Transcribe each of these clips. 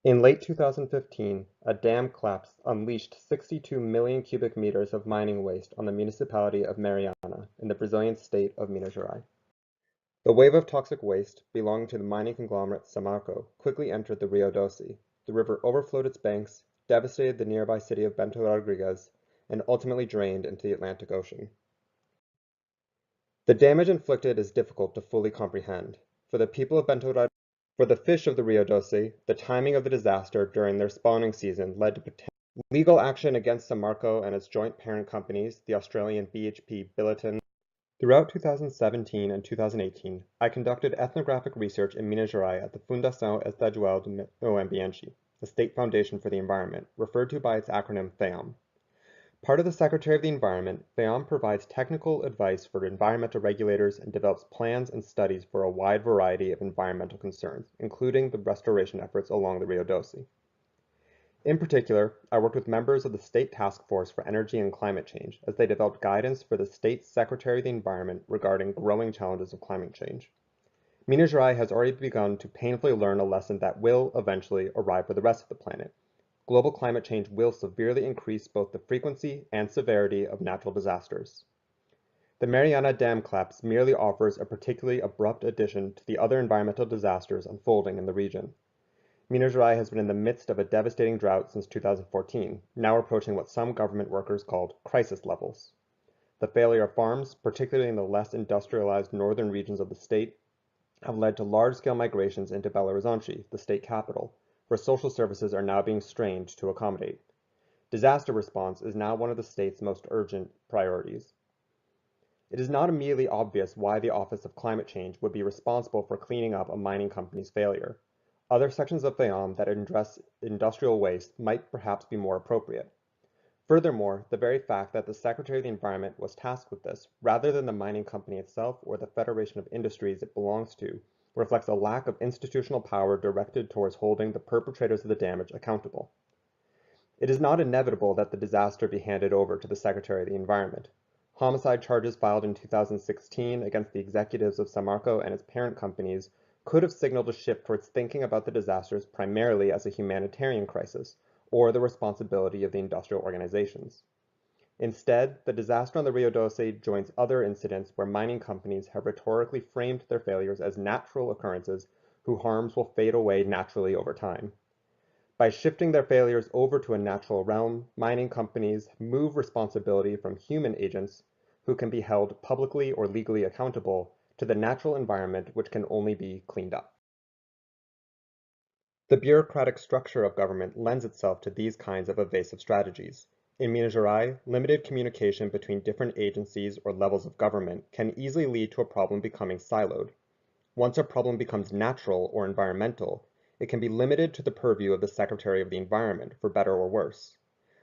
In late 2015, a dam collapse unleashed 62 million cubic meters of mining waste on the municipality of Mariana in the Brazilian state of Minas Gerais. The wave of toxic waste belonging to the mining conglomerate Samarco quickly entered the Rio Doce. The river overflowed its banks, devastated the nearby city of Bento Rodrigues, and ultimately drained into the Atlantic Ocean. The damage inflicted is difficult to fully comprehend. For the people of for the fish of the Rio Doce, the timing of the disaster during their spawning season led to potential legal action against Samarco and its joint parent companies, the Australian BHP Billiton. Throughout 2017 and 2018, I conducted ethnographic research in Minas Gerais at the Fundação Estadual do Meio Ambiente, the State Foundation for the Environment, referred to by its acronym FEAM. Part of the Secretary of the Environment, FEAM provides technical advice for environmental regulators and develops plans and studies for a wide variety of environmental concerns, including the restoration efforts along the Rio Doce. In particular, I worked with members of the State Task Force for Energy and Climate Change as they developed guidance for the state's Secretary of the Environment regarding growing challenges of climate change. Minas Gerais has already begun to painfully learn a lesson that will eventually arrive for the rest of the planet. Global climate change will severely increase both the frequency and severity of natural disasters. The Mariana Dam collapse merely offers a particularly abrupt addition to the other environmental disasters unfolding in the region. Minas Gerais has been in the midst of a devastating drought since 2014, now approaching what some government workers called crisis levels. The failure of farms, particularly in the less industrialized northern regions of the state, have led to large-scale migrations into Belo Horizonte, the state capital, where social services are now being strained to accommodate. Disaster response is now one of the state's most urgent priorities. It is not immediately obvious why the Office of Climate Change would be responsible for cleaning up a mining company's failure. Other sections of FEAM that address industrial waste might perhaps be more appropriate. Furthermore, the very fact that the Secretary of the Environment was tasked with this, rather than the mining company itself or the Federation of Industries it belongs to, reflects a lack of institutional power directed towards holding the perpetrators of the damage accountable. It is not inevitable that the disaster be handed over to the Secretary of the Environment. Homicide charges filed in 2016 against the executives of Samarco and its parent companies could have signaled a shift towards thinking about the disasters primarily as a humanitarian crisis, or the responsibility of the industrial organizations. Instead, the disaster on the Rio Doce joins other incidents where mining companies have rhetorically framed their failures as natural occurrences whose harms will fade away naturally over time. By shifting their failures over to a natural realm, mining companies move responsibility from human agents, who can be held publicly or legally accountable, to the natural environment which can only be cleaned up. The bureaucratic structure of government lends itself to these kinds of evasive strategies. In Minas Gerais, limited communication between different agencies or levels of government can easily lead to a problem becoming siloed. Once a problem becomes natural or environmental, it can be limited to the purview of the Secretary of the Environment, for better or worse.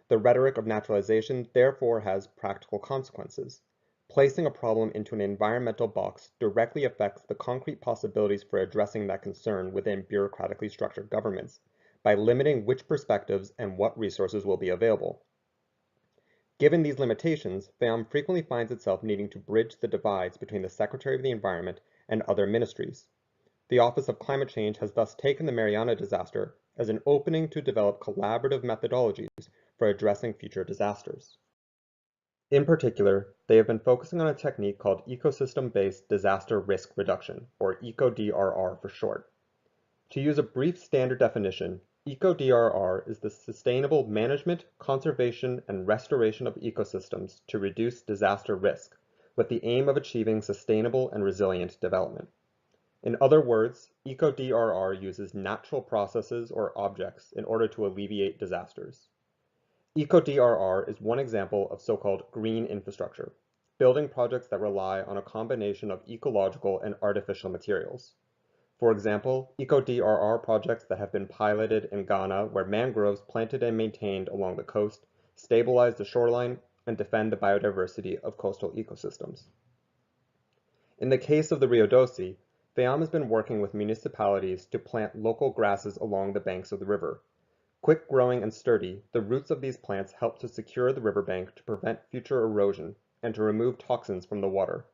The rhetoric of naturalization therefore has practical consequences. Placing a problem into an environmental box directly affects the concrete possibilities for addressing that concern within bureaucratically structured governments by limiting which perspectives and what resources will be available. Given these limitations, FEAM frequently finds itself needing to bridge the divides between the Secretary of the Environment and other ministries. The Office of Climate Change has thus taken the Mariana disaster as an opening to develop collaborative methodologies for addressing future disasters. In particular, they have been focusing on a technique called ecosystem-based disaster risk reduction, or Eco-DRR for short. To use a brief standard definition, Eco-DRR is the sustainable management, conservation, and restoration of ecosystems to reduce disaster risk, with the aim of achieving sustainable and resilient development. In other words, Eco-DRR uses natural processes or objects in order to alleviate disasters. Eco-DRR is one example of so-called green infrastructure, building projects that rely on a combination of ecological and artificial materials. For example, Eco-DRR projects that have been piloted in Ghana, where mangroves planted and maintained along the coast stabilize the shoreline and defend the biodiversity of coastal ecosystems. In the case of the Rio Doce, FEAM has been working with municipalities to plant local grasses along the banks of the river. Quick growing and sturdy, the roots of these plants help to secure the riverbank to prevent future erosion and to remove toxins from the water.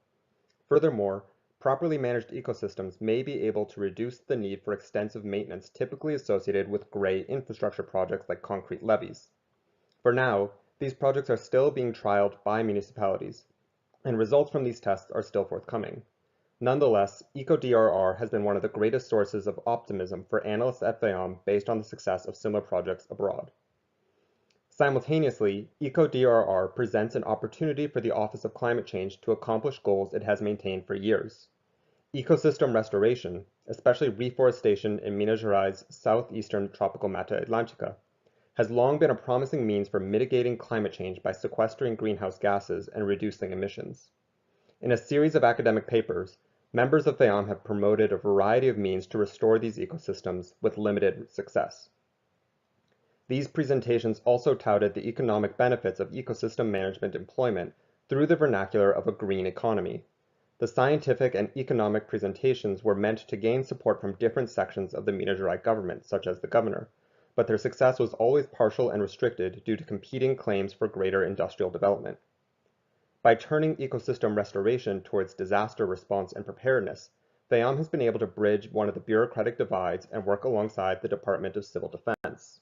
Furthermore, properly managed ecosystems may be able to reduce the need for extensive maintenance typically associated with gray infrastructure projects like concrete levees. For now, these projects are still being trialed by municipalities, and results from these tests are still forthcoming. Nonetheless, Eco-DRR has been one of the greatest sources of optimism for analysts at FAOM based on the success of similar projects abroad. Simultaneously, Eco-DRR presents an opportunity for the Office of Climate Change to accomplish goals it has maintained for years. Ecosystem restoration, especially reforestation in Minas Gerais' southeastern tropical Mata Atlântica, has long been a promising means for mitigating climate change by sequestering greenhouse gases and reducing emissions. In a series of academic papers, members of FAOM have promoted a variety of means to restore these ecosystems with limited success. These presentations also touted the economic benefits of ecosystem management employment through the vernacular of a green economy. The scientific and economic presentations were meant to gain support from different sections of the Minas Gerais government, such as the governor, but their success was always partial and restricted due to competing claims for greater industrial development. By turning ecosystem restoration towards disaster response and preparedness, FAOM has been able to bridge one of the bureaucratic divides and work alongside the Department of Civil Defense,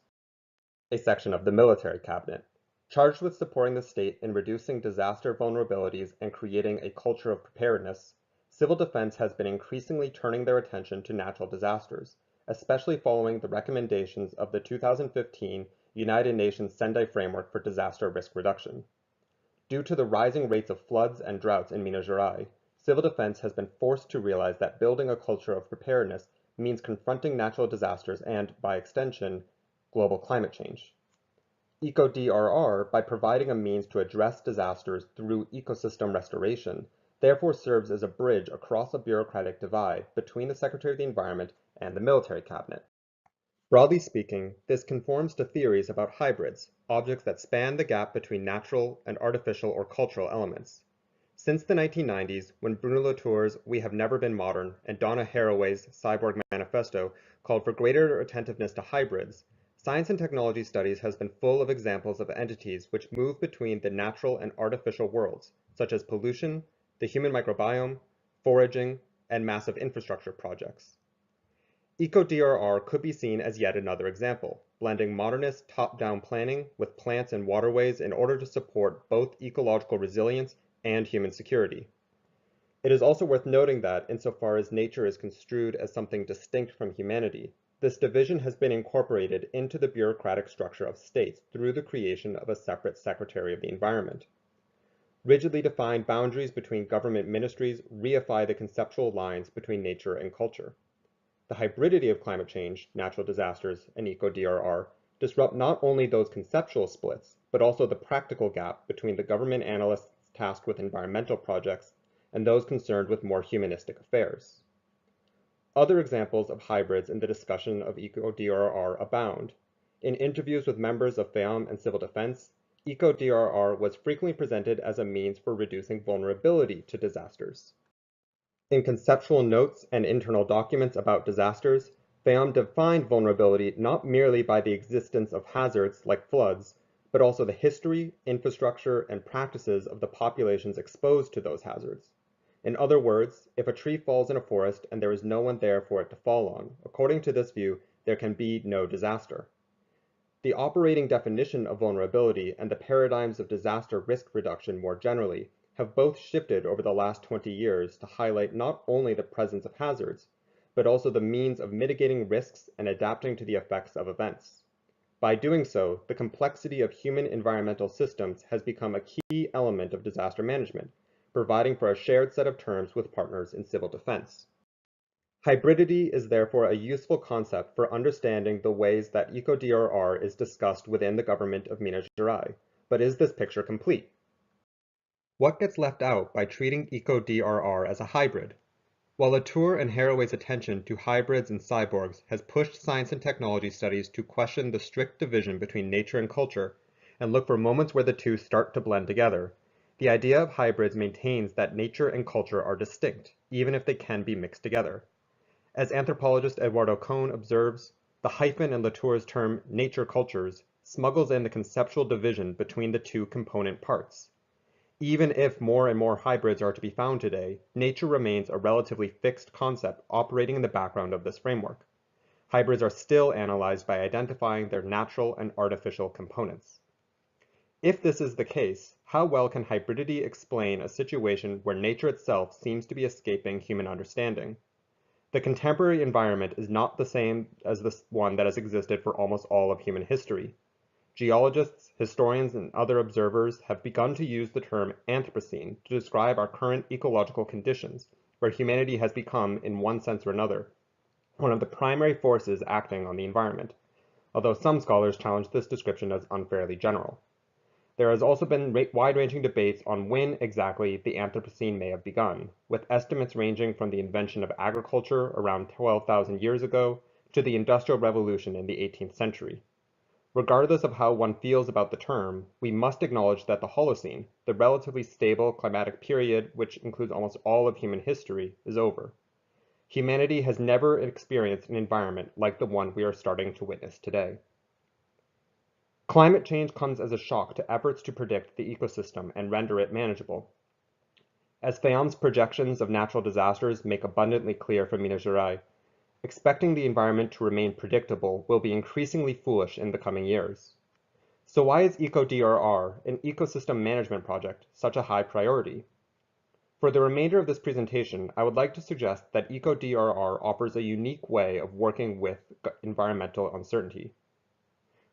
a section of the military cabinet, charged with supporting the state in reducing disaster vulnerabilities and creating a culture of preparedness. Civil defense has been increasingly turning their attention to natural disasters, especially following the recommendations of the 2015 United Nations Sendai Framework for Disaster Risk Reduction. Due to the rising rates of floods and droughts in Minas Gerais, civil defense has been forced to realize that building a culture of preparedness means confronting natural disasters and, by extension, global climate change. Eco-DRR, by providing a means to address disasters through ecosystem restoration, therefore serves as a bridge across a bureaucratic divide between the Secretary of the Environment and the military cabinet. Broadly speaking, this conforms to theories about hybrids, objects that span the gap between natural and artificial or cultural elements. Since the 1990s, when Bruno Latour's We Have Never Been Modern and Donna Haraway's Cyborg Manifesto called for greater attentiveness to hybrids, science and technology studies has been full of examples of entities which move between the natural and artificial worlds, such as pollution, the human microbiome, foraging, and massive infrastructure projects. Eco-DRR could be seen as yet another example, blending modernist top-down planning with plants and waterways in order to support both ecological resilience and human security. It is also worth noting that, insofar as nature is construed as something distinct from humanity, this division has been incorporated into the bureaucratic structure of states through the creation of a separate Secretary of the Environment. Rigidly defined boundaries between government ministries reify the conceptual lines between nature and culture. The hybridity of climate change, natural disasters, and Eco-DRR disrupt not only those conceptual splits, but also the practical gap between the government analysts tasked with environmental projects and those concerned with more humanistic affairs. Other examples of hybrids in the discussion of Eco-DRR abound. In interviews with members of FAOM and civil defense, Eco-DRR was frequently presented as a means for reducing vulnerability to disasters. In conceptual notes and internal documents about disasters, FAOM defined vulnerability not merely by the existence of hazards like floods, but also the history, infrastructure, and practices of the populations exposed to those hazards. In other words, if a tree falls in a forest and there is no one there for it to fall on, according to this view, there can be no disaster. The operating definition of vulnerability and the paradigms of disaster risk reduction more generally have both shifted over the last 20 years to highlight not only the presence of hazards, but also the means of mitigating risks and adapting to the effects of events. By doing so, the complexity of human environmental systems has become a key element of disaster management, providing for a shared set of terms with partners in civil defense. Hybridity is therefore a useful concept for understanding the ways that Eco-DRR is discussed within the government of Minas Gerais, but is this picture complete? What gets left out by treating Eco-DRR as a hybrid? While Latour and Haraway's attention to hybrids and cyborgs has pushed science and technology studies to question the strict division between nature and culture and look for moments where the two start to blend together, the idea of hybrids maintains that nature and culture are distinct, even if they can be mixed together. As anthropologist Eduardo Cohn observes, the hyphen in Latour's term nature cultures smuggles in the conceptual division between the two component parts. Even if more and more hybrids are to be found today, nature remains a relatively fixed concept operating in the background of this framework. Hybrids are still analyzed by identifying their natural and artificial components. If this is the case, how well can hybridity explain a situation where nature itself seems to be escaping human understanding? The contemporary environment is not the same as the one that has existed for almost all of human history. Geologists, historians, and other observers have begun to use the term Anthropocene to describe our current ecological conditions, where humanity has become, in one sense or another, one of the primary forces acting on the environment, although some scholars challenge this description as unfairly general. There has also been wide-ranging debates on when exactly the Anthropocene may have begun, with estimates ranging from the invention of agriculture around 12,000 years ago to the Industrial Revolution in the 18th century. Regardless of how one feels about the term, we must acknowledge that the Holocene, the relatively stable climatic period which includes almost all of human history, is over. Humanity has never experienced an environment like the one we are starting to witness today. Climate change comes as a shock to efforts to predict the ecosystem and render it manageable. As FEAM's projections of natural disasters make abundantly clear for Minas Gerais, expecting the environment to remain predictable will be increasingly foolish in the coming years. So why is Eco-DRR, an ecosystem management project, such a high priority? For the remainder of this presentation, I would like to suggest that Eco-DRR offers a unique way of working with environmental uncertainty.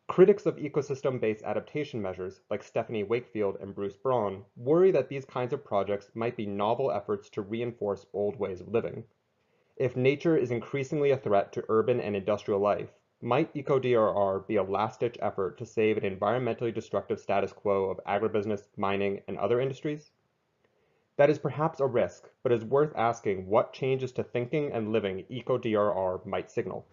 Critics of ecosystem-based adaptation measures, like Stephanie Wakefield and Bruce Braun, worry that these kinds of projects might be novel efforts to reinforce old ways of living. If nature is increasingly a threat to urban and industrial life, might Eco-DRR be a last-ditch effort to save an environmentally destructive status quo of agribusiness, mining, and other industries? That is perhaps a risk, but is worth asking what changes to thinking and living Eco-DRR might signal.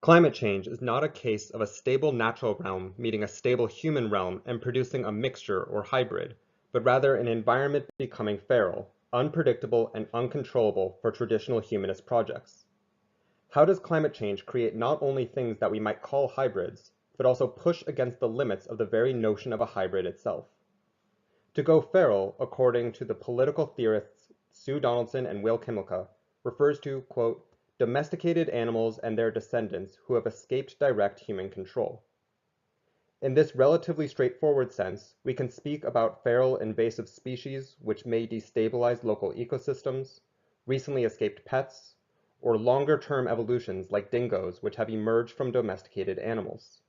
Climate change is not a case of a stable natural realm meeting a stable human realm and producing a mixture or hybrid, but rather an environment becoming feral, unpredictable, and uncontrollable for traditional humanist projects. How does climate change create not only things that we might call hybrids, but also push against the limits of the very notion of a hybrid itself? To go feral, according to the political theorists Sue Donaldson and Will Kimmelka, refers to, quote, domesticated animals and their descendants who have escaped direct human control. In this relatively straightforward sense, we can speak about feral invasive species which may destabilize local ecosystems, recently escaped pets, or longer-term evolutions like dingoes which have emerged from domesticated animals.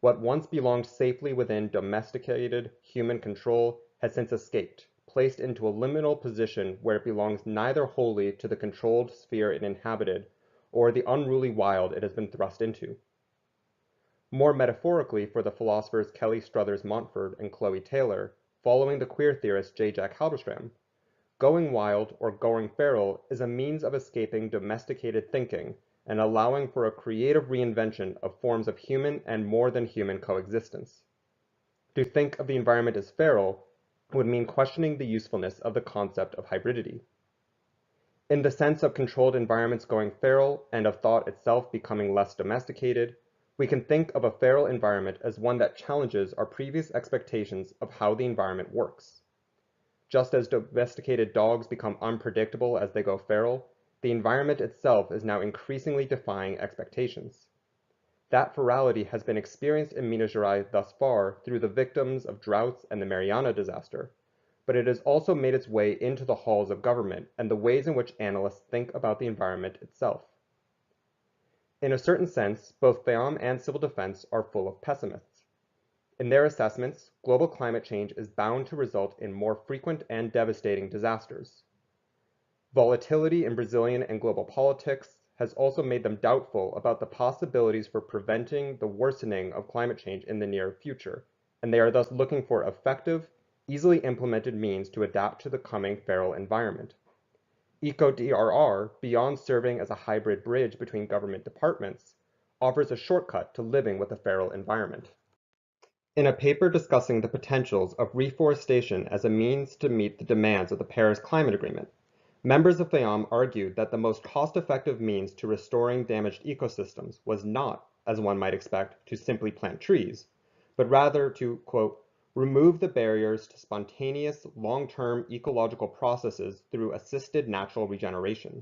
What once belonged safely within domesticated human control has since escaped, placed into a liminal position where it belongs neither wholly to the controlled sphere it inhabited or the unruly wild it has been thrust into. More metaphorically, for the philosophers Kelly Struthers Montford and Chloe Taylor, following the queer theorist J. Jack Halberstam, going wild or going feral is a means of escaping domesticated thinking and allowing for a creative reinvention of forms of human and more than human coexistence. To think of the environment as feral would mean questioning the usefulness of the concept of hybridity. In the sense of controlled environments going feral and of thought itself becoming less domesticated, we can think of a feral environment as one that challenges our previous expectations of how the environment works. Just as domesticated dogs become unpredictable as they go feral, the environment itself is now increasingly defying expectations. That ferality has been experienced in Minas Gerais thus far through the victims of droughts and the Mariana disaster, but it has also made its way into the halls of government and the ways in which analysts think about the environment itself. In a certain sense, both FEAM and civil defense are full of pessimists. In their assessments, global climate change is bound to result in more frequent and devastating disasters. Volatility in Brazilian and global politics has also made them doubtful about the possibilities for preventing the worsening of climate change in the near future, and they are thus looking for effective, easily implemented means to adapt to the coming feral environment. Eco-DRR, beyond serving as a hybrid bridge between government departments, offers a shortcut to living with a feral environment. In a paper discussing the potentials of reforestation as a means to meet the demands of the Paris Climate Agreement, members of FEAM argued that the most cost-effective means to restoring damaged ecosystems was not, as one might expect, to simply plant trees, but rather to, quote, remove the barriers to spontaneous, long-term ecological processes through assisted natural regeneration.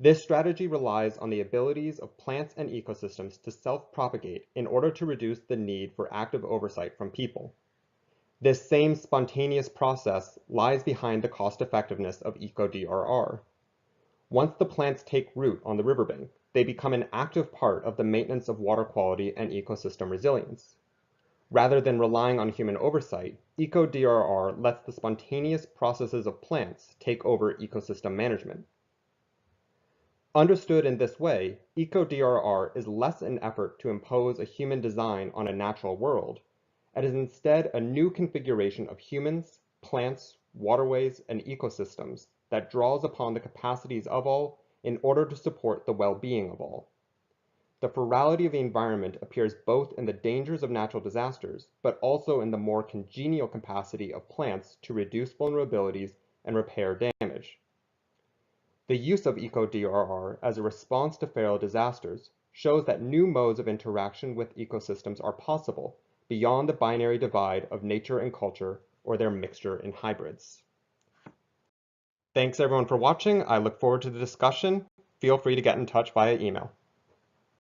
This strategy relies on the abilities of plants and ecosystems to self-propagate in order to reduce the need for active oversight from people. This same spontaneous process lies behind the cost-effectiveness of Eco-DRR. Once the plants take root on the riverbank, they become an active part of the maintenance of water quality and ecosystem resilience. Rather than relying on human oversight, Eco-DRR lets the spontaneous processes of plants take over ecosystem management. Understood in this way, Eco-DRR is less an effort to impose a human design on a natural world, and is instead a new configuration of humans, plants, waterways, and ecosystems that draws upon the capacities of all in order to support the well-being of all. The ferality of the environment appears both in the dangers of natural disasters, but also in the more congenial capacity of plants to reduce vulnerabilities and repair damage. The use of Eco-DRR as a response to feral disasters shows that new modes of interaction with ecosystems are possible beyond the binary divide of nature and culture or their mixture in hybrids. Thanks everyone for watching. I look forward to the discussion. Feel free to get in touch via email.